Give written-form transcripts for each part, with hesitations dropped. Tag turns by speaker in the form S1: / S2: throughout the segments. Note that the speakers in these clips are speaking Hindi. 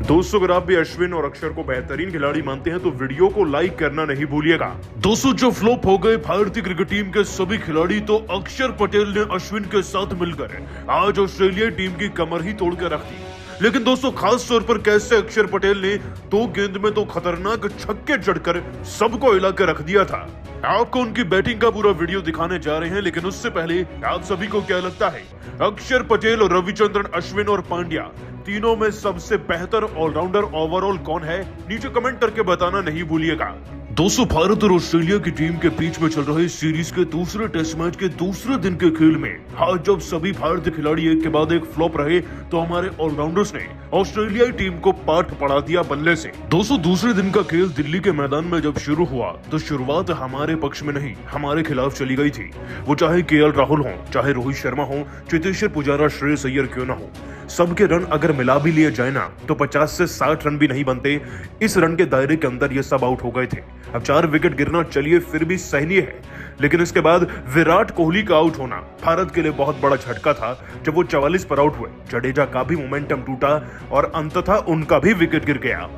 S1: दोस्तों अगर आप भी अश्विन और अक्षर को बेहतरीन खिलाड़ी मानते हैं तो वीडियो को लाइक करना नहीं भूलिएगा। दोस्तों जो फ्लॉप हो गए भारतीय क्रिकेट टीम के सभी खिलाड़ी, तो अक्षर पटेल ने अश्विन के साथ मिलकर आज ऑस्ट्रेलिया टीम की कमर ही तोड़ कर रख दी। लेकिन दोस्तों खास तौर पर कैसे अक्षर पटेल ने 2 गेंद में तो खतरनाक छक्के जड़कर सबको हिला कर रख दिया था। आपको उनकी बैटिंग का पूरा वीडियो दिखाने जा रहे हैं, लेकिन उससे पहले आप सभी को क्या लगता है अक्षर पटेल और रविचंद्रन अश्विन और पांड्या तीनों में सबसे बेहतर ऑलराउंडर ओवरऑल कौन है? नीचे कमेंट करके बताना नहीं भूलिएगा। दोस्तों भारत और ऑस्ट्रेलिया की टीम के बीच में चल रहे सीरीज के दूसरे टेस्ट मैच के दूसरे दिन के खेल में आज जब सभी भारतीय खिलाड़ी एक के बाद एक फ्लॉप रहे तो हमारे ऑलराउंडर्स ने ऑस्ट्रेलियाई टीम को पाठ पढ़ा दिया बल्ले से। दोस्तों दूसरे दिन का खेल दिल्ली के मैदान में जब शुरू हुआ तो शुरुआत हमारे पक्ष में नहीं हमारे खिलाफ चली गई थी। वो चाहे केएल राहुल हो, चाहे रोहित शर्मा हो, चेतेश्वर पुजारा, श्रेयस अय्यर क्यों ना हो, सबके रन अगर मिला भी लिए जाए ना तो 50 से 60 रन भी नहीं बनते। इस रन के दायरे के अंदर ये सब आउट हो गए थे। अब 4 विकेट गिरना चलिए फिर भी सहनीय है, लेकिन इसके बाद विराट कोहली का आउट होना भारत के लिए बहुत बड़ा झटका था। जब वो 44 पर आउट हुए, जडेजा का भी मोमेंटम टूटा और अंततः उनका भी विकेट गिर गया।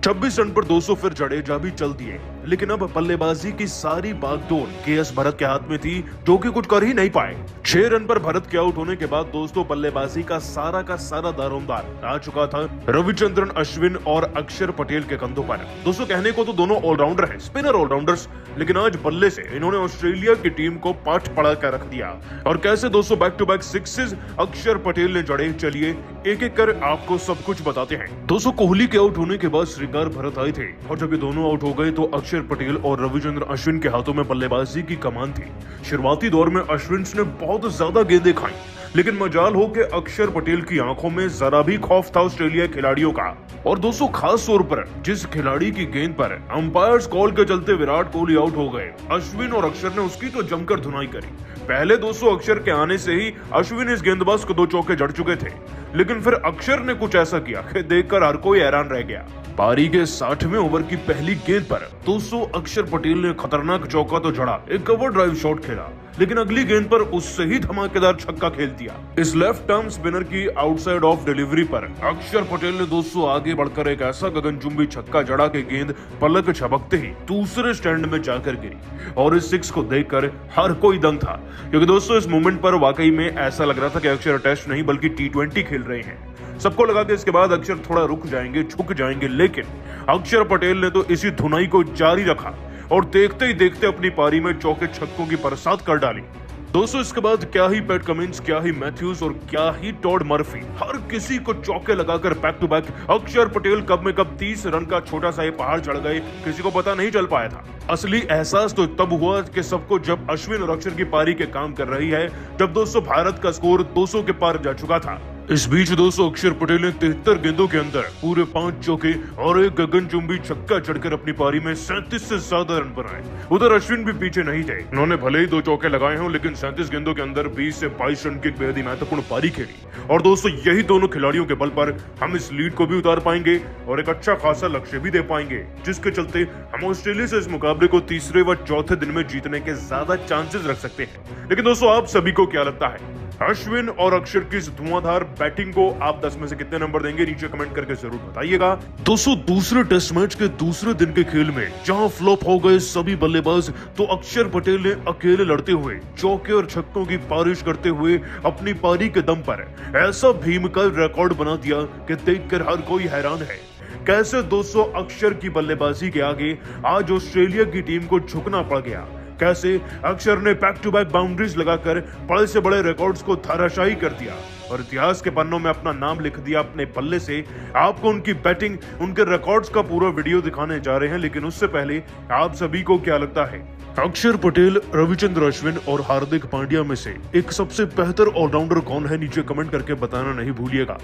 S1: 26 रन पर 200 फिर जडेजा भी चल दिए, लेकिन अब बल्लेबाजी की सारी बागडोर केएस भरत के हाथ में थी, जो कि कुछ कर ही नहीं पाए। 6 रन पर भरत के आउट होने के बाद दोस्तों बल्लेबाजी का सारा दारोमदार आ चुका था रविचंद्रन अश्विन और अक्षर पटेल के कंधों पर। दोस्तों कहने को तो दोनों ऑलराउंडर हैं, स्पिनर ऑलराउंडर्स, लेकिन आज बल्ले से इन्होंने ऑस्ट्रेलिया की टीम को पाठ पढ़ा कर रख दिया। और कैसे दोस्तों बैक टू बैक सिक्सेस अक्षर पटेल ने जड़े, चलिए एक एक कर आपको सब कुछ बताते हैं। दोस्तों कोहली के आउट होने के बाद श्रीकार भरत आए थे और जब ये दोनों आउट हो गए तो अक्षर पटेल और रविचंद्र अश्विन के हाथों में बल्लेबाजी की कमान थी। शुरुआती दौर में अश्विन ने बहुत ज्यादा गेंदें खाई, लेकिन मजाल हो कि अक्षर पटेल की आंखों में जरा भी खौफ था ऑस्ट्रेलिया खिलाड़ियों का। और दोस्तों खास तौर पर जिस खिलाड़ी की गेंद पर अंपायर्स कॉल के चलते विराट कोहली आउट हो गए, अश्विन और अक्षर ने उसकी तो जमकर धुनाई करी। पहले दोस्तों अक्षर के आने से ही अश्विन इस गेंदबाज को 2 चौके जड़ चुके थे, लेकिन फिर अक्षर ने कुछ ऐसा किया कि देखकर हर कोई हैरान रह गया। पारी के 60वें ओवर की पहली गेंद पर दोस्तों अक्षर पटेल ने खतरनाक चौका तो जड़ा, एक कवर ड्राइव शॉट खेला, लेकिन अगली गेंद पर उससे ही धमाकेदार छक्का खेल दिया। इस लेफ्ट आर्म स्पिनर की आउटसाइड ऑफ डिलीवरी पर अक्षर पटेल ने दोस्तों आगे बढ़कर एक ऐसा गगनचुंबी छक्का जड़ा कि गेंद पलक झपकते ही दूसरे स्टैंड में जाकर गिरी। और इस 6 को देखकर हर कोई दंग था, क्योंकि दोस्तों इस मोमेंट पर वाकई में ऐसा लग रहा था कि अक्षर टेस्ट नहीं बल्कि T20 खेल रहे हैं। सबको लगा कि इसके बाद अक्षर थोड़ा रुक जाएंगे, झुक जाएंगे, लेकिन अक्षर पटेल ने तो इसी धुनाई को जारी रखा और देखते ही देखते अपनी पारी में चौके छक्कों की बरसात कर डाली। दोस्तों इसके बाद क्या ही पैट कमिंस, क्या ही मैथ्यूज और क्या ही टॉड मर्फी, हर किसी को चौके लगाकर बैक टू बैक अक्षर पटेल कब में कब 30 रन का छोटा सा ये पहाड़ चढ़ गए, किसी को पता नहीं चल पाया था। असली एहसास तो तब हुआ कि सबको जब अश्विन और अक्षर की पारी के काम कर रही है, जब दोस्तों भारत का स्कोर 200 के पार जा चुका था। इस बीच दोस्तों अक्षर पटेल ने 73 गेंदों के अंदर पूरे 5 चौके और एक गगनचुंबी छक्का चढ़कर अपनी पारी में 37 से ज्यादा रन बनाए। उधर अश्विन भी पीछे नहीं थे, उन्होंने भले ही 2 चौके लगाए हों, लेकिन 37 गेंदों के अंदर 20 से 22 रन की एक बेहद ही महत्वपूर्ण पारी खेली। और दोस्तों यही दोनों खिलाड़ियों के बल पर हम इस लीड को भी उतार पाएंगे और एक अच्छा खासा लक्ष्य भी दे पाएंगे, जिसके चलते हम ऑस्ट्रेलिया से इस मुकाबले को तीसरे व चौथे दिन में जीतने के ज्यादा चांसेस रख सकते हैं। लेकिन दोस्तों आप सभी को क्या लगता है अश्विन और अक्षर की इस धुआंधार बैटिंग को आप 10 में से कितने नंबर देंगे? नीचे कमेंट करके जरूर बताइएगा। दोस्तों दूसरे टेस्ट मैच के दूसरे दिन के खेल में जहां फ्लॉप हो गए सभी बल्लेबाज, तो अक्षर पटेल ने अकेले लड़ते हुए चौके और छक्कों की बारिश करते हुए अपनी पारी के दम पर ऐसा भीमका रिकॉर्ड बना दिया कि देखकर हर कोई हैरान है। कैसे दोस्तों अक्षर की बल्लेबाजी के आगे आज ऑस्ट्रेलिया की टीम को झुकना पड़ गया, कैसे अक्षर ने बैक टू बैक बाउंड्रीज लगाकर बड़े से बड़े रिकॉर्ड्स को धराशायी कर दिया और इतिहास के पन्नों में अपना नाम लिख दिया अपने बल्ले से। आपको उनकी बैटिंग, उनके रिकॉर्ड्स का पूरा वीडियो दिखाने जा रहे हैं, लेकिन उससे पहले आप सभी को क्या लगता है अक्षर पटेल, रविचंद्र अश्विन और हार्दिक पांड्या में से एक सबसे बेहतर ऑलराउंडर कौन है? नीचे कमेंट करके बताना नहीं भूलिएगा।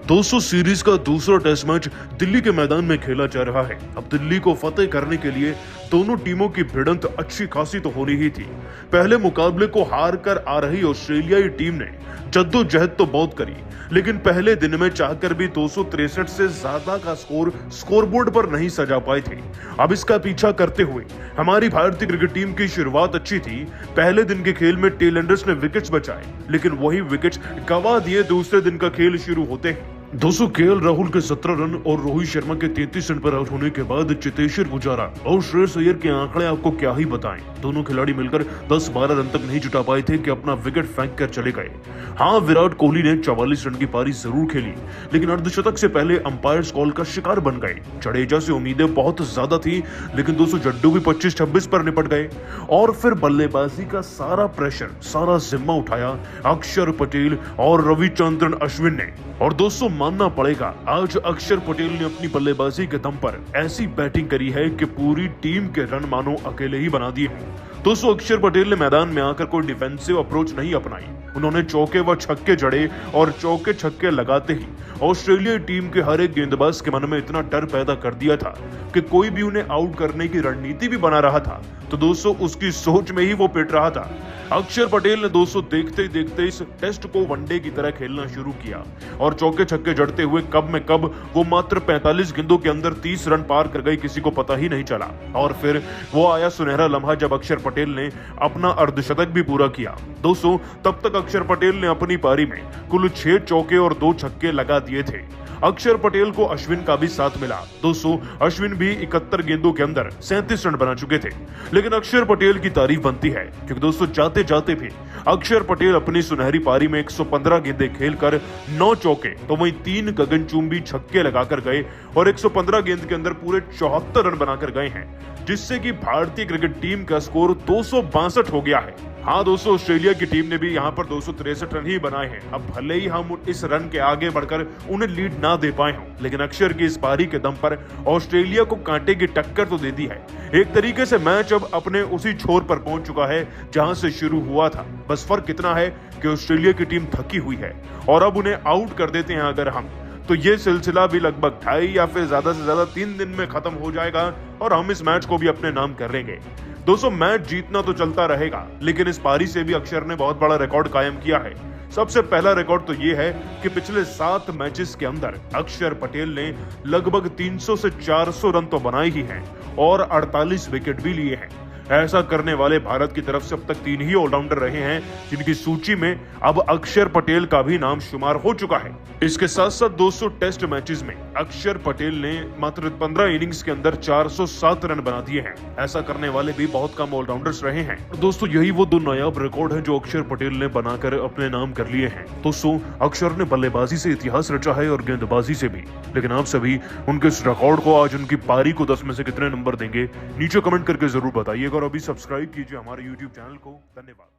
S1: दोस्तों सीरीज का दूसरा टेस्ट मैच दिल्ली के मैदान में खेला जा रहा है। अब दिल्ली को फतेह करने के लिए दोनों टीमों की भिड़ंत अच्छी खासी तो होनी ही थी। पहले मुकाबले को हार कर आ रही ऑस्ट्रेलियाई टीम ने जद्दोजहद तो बहुत करी, लेकिन पहले दिन में चाहकर भी 263 से ज्यादा का स्कोर स्कोरबोर्ड पर नहीं सजा पाए थे। अब इसका पीछा करते हुए हमारी भारतीय क्रिकेट टीम की शुरुआत अच्छी थी। पहले दिन के खेल में टेल एंडर्स ने विकेट्स बचाए, लेकिन वही विकेट्स गवा दिए दूसरे दिन का खेल शुरू होते ही। दोस्तों केएल राहुल के 17 रन और रोहित शर्मा के 33 रन पर आउट होने के बाद चेतेश्वर पुजारा और श्रेयस अय्यर के आंकड़े आपको क्या ही बताएं। दोनों खिलाड़ी मिलकर 10-12 रन तक नहीं जुटा पाए थे कि अपना विकेट फेंक कर चले गए। हाँ, विराट कोहली ने 44 रन की पारी जरूर खेली, लेकिन अर्धशतक से पहले अंपायर्स कॉल का शिकार बन गए। जडेजा से उम्मीदें बहुत ज्यादा थी, लेकिन दोस्तों जड्डू भी 25-26 पर निपट गए और फिर बल्लेबाजी का सारा प्रेशर, सारा जिम्मा उठाया अक्षर पटेल और रविचंद्रन अश्विन ने। और दोस्तों मानना पड़ेगा, आज अक्षर पटेल ने अपनी बल्लेबाजी के दम पर ऐसी बैटिंग करी है कि पूरी टीम के रन मानो अकेले ही बना दिए हों। दोस्तों अक्षर पटेल ने मैदान में आकर कोई डिफेंसिव अप्रोच नहीं अपनाई। उन्होंने चौके व छक्के जड़े और चौके छक्के लगाते ही ऑस्ट्रेलियाई टीम के हर एक गेंदबाज के मन में इतना डर पैदा कर दिया था कि कोई भी उन्हें आउट करने की रणनीति भी बना रहा था तो दोस्तों उसकी सोच में ही वो पिट रहा था। अक्षर पटेल ने दोस्तों देखते ही देखते इस टेस्ट को वनडे की तरह खेलना शुरू किया और चौके छक्के जड़ते हुए कब में कब वो मात्र 45 गेंदों के अंदर 30 रन पार कर गई, किसी को पता ही नहीं चला। और फिर वो आया सुनहरा लम्हा जब अक्षर पटेल ने अपना अर्धशतक भी पूरा किया। दोस्तों तब तक अक्षर पटेल ने अपनी पारी में कुल 6 चौके और 2 छक्के लगा दिए थे। अक्षर पटेल को अश्विन का भी साथ मिला। दोस्तों अश्विन भी 71 गेंदों के अंदर 37 रन बना चुके थे, लेकिन अक्षर पटेल की तारीफ बनती है क्योंकि दोस्तों जाते जाते भी अक्षर पटेल अपनी सुनहरी पारी में 115 गेंदें खेलकर 9 चौके तो वहीं 3 गगनचुंबी छक्के लगाकर गए और 115 गेंद के अंदर पूरे 74 रन बनाकर गए हैं, जिससे कि भारतीय क्रिकेट टीम का स्कोर 262 हो गया है। हाँ दोस्तों, ऑस्ट्रेलिया की टीम ने भी यहाँ पर 263 रन ही बनाए हैं। अब भले ही हम इस रन के आगे बढ़कर उन्हें लीड ना दे पाए हों, लेकिन अक्षर की इस पारी के दम पर ऑस्ट्रेलिया को कांटे की टक्कर तो दे दी है। एक तरीके से मैच अब अपने उसी छोर पर पहुंच चुका है जहां से शुरू हुआ था। बस फर्क इतना है कि ऑस्ट्रेलिया की टीम थकी हुई है और अब उन्हें आउट कर देते हैं अगर हम, तो ये सिलसिला भी लगभग 2.5 या फिर ज्यादा से ज्यादा 3 दिन में खत्म हो जाएगा और हम इस मैच को भी अपने नाम कर लेंगे। दोस्तों मैच जीतना तो चलता रहेगा, लेकिन इस पारी से भी अक्षर ने बहुत बड़ा रिकॉर्ड कायम किया है। सबसे पहला रिकॉर्ड तो ये है कि पिछले 7 मैचेस के अंदर अक्षर पटेल ने लगभग 300 से 400 रन तो बनाए ही हैं और 48 विकेट भी लिए हैं। ऐसा करने वाले भारत की तरफ से अब तक 3 ही ऑलराउंडर रहे हैं, जिनकी सूची में अब अक्षर पटेल का भी नाम शुमार हो चुका है। इसके साथ साथ 200 टेस्ट मैचेस में अक्षर पटेल ने मात्र 15 इनिंग्स के अंदर 407 रन बना दिए हैं। ऐसा करने वाले भी बहुत कम ऑलराउंडर्स रहे हैं। दोस्तों यही वो 2 नायाब रिकॉर्ड हैं जो अक्षर पटेल ने बनाकर अपने नाम कर लिए हैं। दोस्तों अक्षर ने बल्लेबाजी से इतिहास रचा है और गेंदबाजी से भी, लेकिन आप सभी उनके इस रिकॉर्ड को, आज उनकी पारी को 10 में से कितने नंबर देंगे नीचे कमेंट करके जरूर बताइएगा और अभी सब्सक्राइब कीजिए हमारे YouTube चैनल को। धन्यवाद।